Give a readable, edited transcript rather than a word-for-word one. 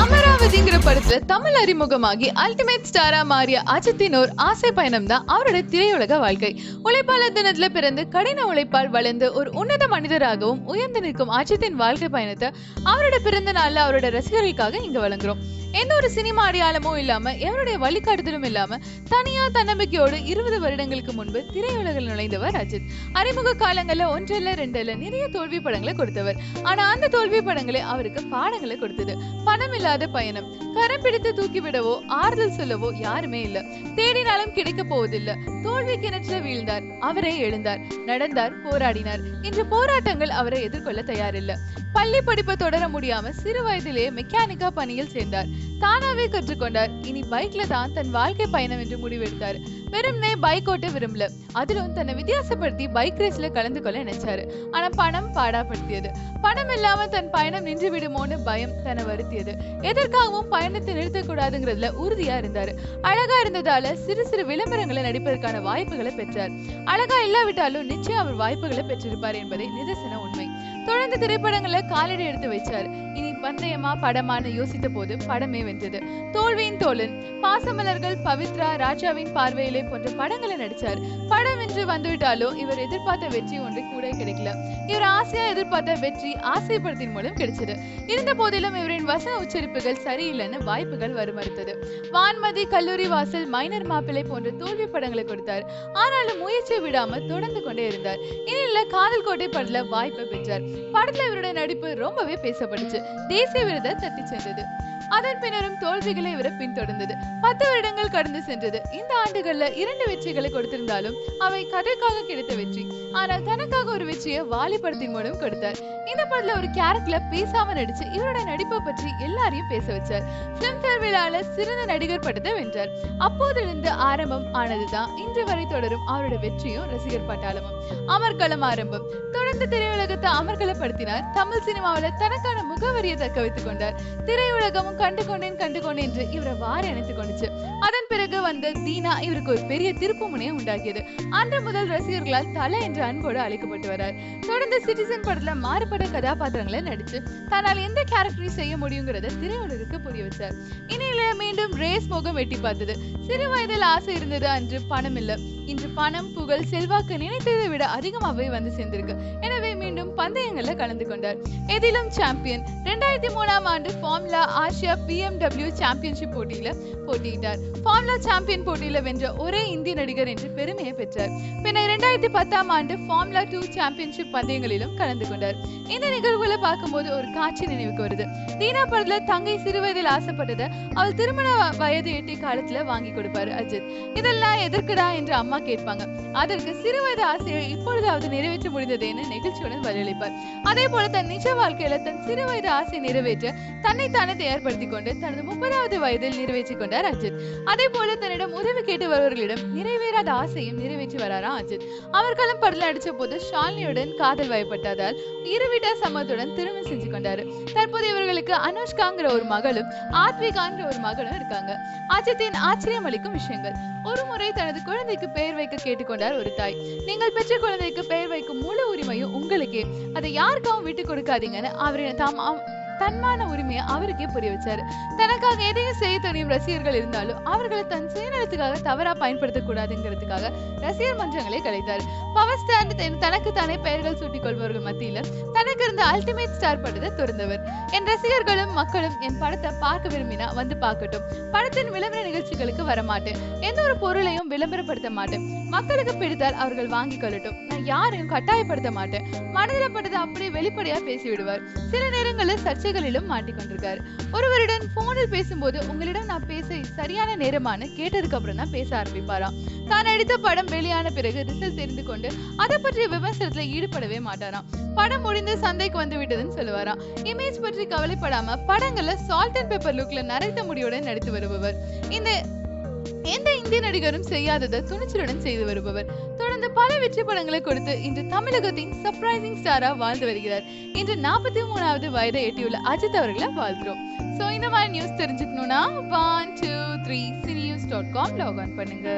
அமராவதிங்கிற படத்துல தமிழ் அறிமுகமாகி அல்டிமேட் ஸ்டாரா மாறிய அஜித்தின் ஒரு ஆசை பயணம் தான் அவரோட திரையுலக வாழ்க்கை. உழைப்பாளர் தினத்துல பிறந்து கடின உழைப்பால் வளர்ந்து ஒரு உன்னத மனிதராகவும் உயர்ந்து நிற்கும் அஜித்தின் வாழ்க்கை பயணத்தை அவரோட பிறந்த நாள்ல அவரோட ரசிகர்களுக்காக இங்க வழங்குறோம். எந்த ஒரு சினிமா அடையாளமும் இல்லாம எவருடைய வழிகாட்டுதலும் இல்லாம தனியா தன்னம்பிக்கையோடு 20 வருடங்களுக்கு முன்பு திரையுலகில் நுழைந்தவர் அஜித். அறிமுக காலங்கள்ல ஒன்றல்ல ரெண்டல்ல நிறைய தோல்வி படங்களை கொடுத்தவர். ஆனா அந்த தோல்வி படங்களே அவருக்கு பாடங்களை கொடுத்தது. பணம் இல்லாத பயணம், கரம் பிடித்து தூக்கி விடவோ ஆறுதல் சொல்லவோ யாருமே இல்ல. தேடினாலும் கிடைக்க போவதில்லை. தோல்வி கிணற்ற வீழ்ந்தார், அவரே எழுந்தார், நடந்தார், போராடினார். இன்று போராட்டங்கள் அவரை எதிர்கொள்ள தயாரில்லை. பள்ளி படிப்பை தொடர முடியாம சிறு வயதிலேயே மெக்கானிக்கா பணியில் சேர்ந்தார். தானாவே கற்றுக்கொண்டார். இனி பைக்ல தான் தன் வாழ்க்கை பயணம் என்று முடிவெடுத்தார். வெறும்னே பைக் ஓட்ட விரும்பல, அதிலும் தன்னை வித்தியாசப்படுத்தி பைக் ரேஸ்ல கலந்து கொள்ள நினைச்சாரு. ஆனா பணம் பாடாப்படுத்தியது. பணம் இல்லாம தன் பயணம் நின்று விடுமோன்னு பயம் தன்னை வருத்தியது. எதற்காகவும் பயணத்தை நிறுத்தக்கூடாதுங்கிறதுல உறுதியா இருந்தாரு. அழகா இருந்ததால சிறு சிறு விளம்பரங்களை நடிப்பதற்கான வாய்ப்புகளை பெற்றார். அழகா இல்லாவிட்டாலும் நிச்சயம் அவர் வாய்ப்புகளை பெற்றிருப்பார் என்பதே நிதர்சன உண்மை. தொடர்ந்து திரைப்படங்களை காலடி எடுத்து வச்சார். இனி பந்தயமா படமானு யோசித்த போது படமே வென்றது. தோல்வியின் தோழன், பாசமலர்கள், பவித்ரா, ராஜாவின் பார்வையிலே போன்ற படங்களை நடிச்சார். படம் வென்று வந்துவிட்டாலும் இவர் எதிர்பார்த்த வெற்றி ஒன்று கூட கிடைக்கல. இவர் ஆசையா எதிர்பார்த்த வெற்றி ஆசைப்படத்தின் மூலம் கிடைச்சது. இருந்த போதிலும் இவரின் வசன உச்சரிப்புகள் சரியில்லைன்னு வாய்ப்புகள் வர மறுத்தது. வான்மதி, கல்லூரி வாசல், மைனர் மாப்பிள்ளை போன்ற தோல்வி படங்களை கொடுத்தார். ஆனாலும் முயற்சியை விடாம தொடர்ந்து கொண்டே இருந்தார். இனில காதல் கோட்டை படத்துல வாய்ப்பை பெற்றார். படத்துல இவருடைய நடிப்பு ரொம்பவே பேசப்பட்டுச்சு. தேசிய விருதை தட்டி சென்றது. அதன் பின்னரும் தோல்விகளை இவரை பின்தொடர்ந்தது. 10 வருடங்கள் கடந்து சென்றது. இந்த ஆண்டுகள்ல 2 வெற்றிகளை கொடுத்திருந்தாலும் அவை கதைக்காக கிடைத்த வெற்றி. ஆனால் தனக்காக ஒரு வெற்றியை வாலி படத்தின் மூலம் கொடுத்தார். இந்த படத்துல ஒரு கேரக்டர்ல பேசாம நடிச்சு இவரோட நடிப்பை பற்றி எல்லாரையும் பேச வச்சார். பிலிம்பேர் விழால சிறந்த நடிகர் பட்டத்தை வென்றார். அப்போதிலிருந்து ஆரம்பம் ஆனதுதான் இன்று வரை தொடரும் அவரோட வெற்றியும் ரசிகர் பட்டாளமும். அமர்க்களம் ஆரம்பம். தொடர்ந்து திரையுலகத்தை அமர்க்களப்படுத்தினார். தமிழ் சினிமாவில தனக்கான முகவரியை தக்க வைத்துக் கொண்டார். திரையுலகமும் கண்டுகொண்டேன் என்று இவரை வாரி அணைத்துக் கொண்டுச்சு. அதன் பிறகு வந்த தீனா இவருக்கு ஒரு பெரிய திருப்பு முனையை உண்டாக்கியது. அன்று முதல் ரசிகர்களால் தலை என்ற அன்போடு அழைக்கப்பட்டு வரார். தொடர்ந்து சிட்டிசன் படத்துல மாறுபட்ட கதாபாத்திரங்களை நடிச்சு தன்னால் எந்த கேரக்டரையும் செய்ய முடியுங்கிறத திரையுலகுக்கு புரிய வச்சார். இனியில மீண்டும் ரேஸ் முகம் வெட்டி பார்த்தது. சிறு வயதில் ஆசை இருந்தது, அன்று பணம் இல்ல. இன்று பணம், புகழ், செல்வாக்கு நினைத்ததை விட அதிகமாகவே வந்து சேர்ந்திருக்கு. எனவே மீண்டும் பந்தயங்கள்ல கலந்து கொண்டார். எதிலும் சாம்பியன். 2003ஆம் ஆண்டு ஃபார்முலா ஆசியா BMW சாம்பியன்ஷிப் போட்டியில போட்டியிட்டார். ஃபார்முலா சாம்பியன் போட்டியில வென்ற ஒரே இந்திய நடிகர் என்று பெருமையை பெற்றார். பின்னர் 2010ஆம் ஆண்டு ஃபார்முலா 2 சாம்பியன்ஷிப் பந்தயங்களிலும் கலந்து கொண்டார். இந்த நிகழ்வுகளை பார்க்கும்போது ஒரு காட்சி நினைவுக்கு வருது. தீனா படத்துல தங்கை சிறு வயதில் ஆசைப்பட்டதை அவள் திருமண வயது எட்டிய காலத்துல வாங்கி கொடுப்பாரு அஜித். இதெல்லாம் எதற்குடா என்று அம்மா கேட்பாங்க. அதற்கு சிறு வயது ஆசையை இப்பொழுதாவது நிறைவேற்ற முடிந்ததேன்னு நெகிழ்ச்சியுடன் பதிலளிப்பார். அதே போல தன் நிஜ வாழ்க்கையில தன் சிறு வயது ஆசை நிறைவேற்ற தன்னைத்தானே தயார்படுத்திக் கொண்டு தனது 30வது வயதில் நிறைவேற்றிக் கொண்டார் அஜித். அதே போல தன்னிடம் உதவி கேட்டு வருவர்களிடம் நிறைவேறாத ஆசையும் நிறைவேற்றி வராராம் அஜித். அமர்க்களம் படத்துல நடிச்ச போது ஷாலினியுடன் காதல் வயப்பட்டதால் இருவீட்டார் சம்மதத்துடன் திருமணம் செஞ்சு கொண்டாரு. தற்போது இவர்களுக்கு அனுஷ்காங்கிற ஒரு மகளும் ஆத்விகாங்கிற ஒரு மகளும் இருக்காங்க. அஜித்தின் ஆச்சரியம் அளிக்கும் விஷயங்கள். ஒரு முறை தனது குழந்தைக்கு பெயர் வைக்க கேட்டுக்கொண்டார் ஒரு தாய். நீங்கள் பெற்ற குழந்தைக்கு பெயர் வைக்கும் முழு உரிமையும் உங்களுக்கே, அதை யாருக்காகவும் விட்டு கொடுக்காதீங்கன்னு அவரின் தன்மான உரிமையை அவருக்கே புரிய வச்சாரு. தனக்காக எதையும் செய்ய துணியும் ரசிகர்கள் இருந்தாலும் அவர்களை தன் சுயநலத்துக்காக தவறா பயன்படுத்தக் கூடாதுங்கிறதுக்காக ரசிகர் மன்றங்களை கலைத்தார். பவர் ஸ்டார் தனக்கு தானே பெயர்கள் சூட்டிக் கொள்பவர்கள் மத்தியில தனக்கு இருந்த அல்டிமேட் ஸ்டார் படத்தை துறந்தவர். என் ரசிகர்களும் மக்களும் என் படத்தை பார்க்க விரும்பினா வந்து பார்க்கட்டும். படத்தின் விளம்பர நிகழ்ச்சிகளுக்கு வரமாட்டேன். எந்த ஒரு பொருளையும் விளம்பரப்படுத்த மாட்டேன். மக்களுக்கு பிடித்தால் அவர்கள் வாங்கிக் கொள்ளட்டும். நான் யாரையும் கட்டாயப்படுத்த மாட்டேன். மனதில் பட்டதை அப்படியே வெளிப்படையா பேசிவிடுவார். சில நேரங்களில் சர்ச்சைகளிலும் மாட்டிக்கொண்டிருக்காரு. ஒருவருடன் போனில் பேசும்போது உங்களிடம் நான் பேச சரியான நேரமான கேட்டதுக்கு அப்புறம் தான் பேச ஆரம்பிப்பாராம். தான் நடித்த படம் வெளியான பிறகு ரிசல்ட் தெரிந்து கொண்டு அதை பற்றிய விமர்சனத்துல ஈடுபடவே மாட்டாராம். படம் முடிந்து சந்தைக்கு வந்து விட்டதுன்னு சொல்லுவாராம். இமேஜ் பற்றி கவலைப்படாம படங்கள்ல சால்ட் அண்ட் பெப்பர் லுக்ல நரைத்த முடியுடன் நடித்து வருபவர். எந்த இந்திய நடிகரும் செய்யாததை துணிச்சலுடன் செய்து வருபவர். தொடர்ந்து பல வெற்றி படங்களை கொடுத்து இன்று தமிழகத்தின் சர்ப்ரைசிங் ஸ்டாரா வாழ்ந்து வருகிறார். இன்று 43வது வயதை எட்டியுள்ள அஜித் அவர்களை வாழ்த்துறோம். சோ இந்த மாதிரி நியூஸ் தெரிஞ்சுக்கணும்னா 123cinews.com லாக் ஆன் பண்ணுங்க.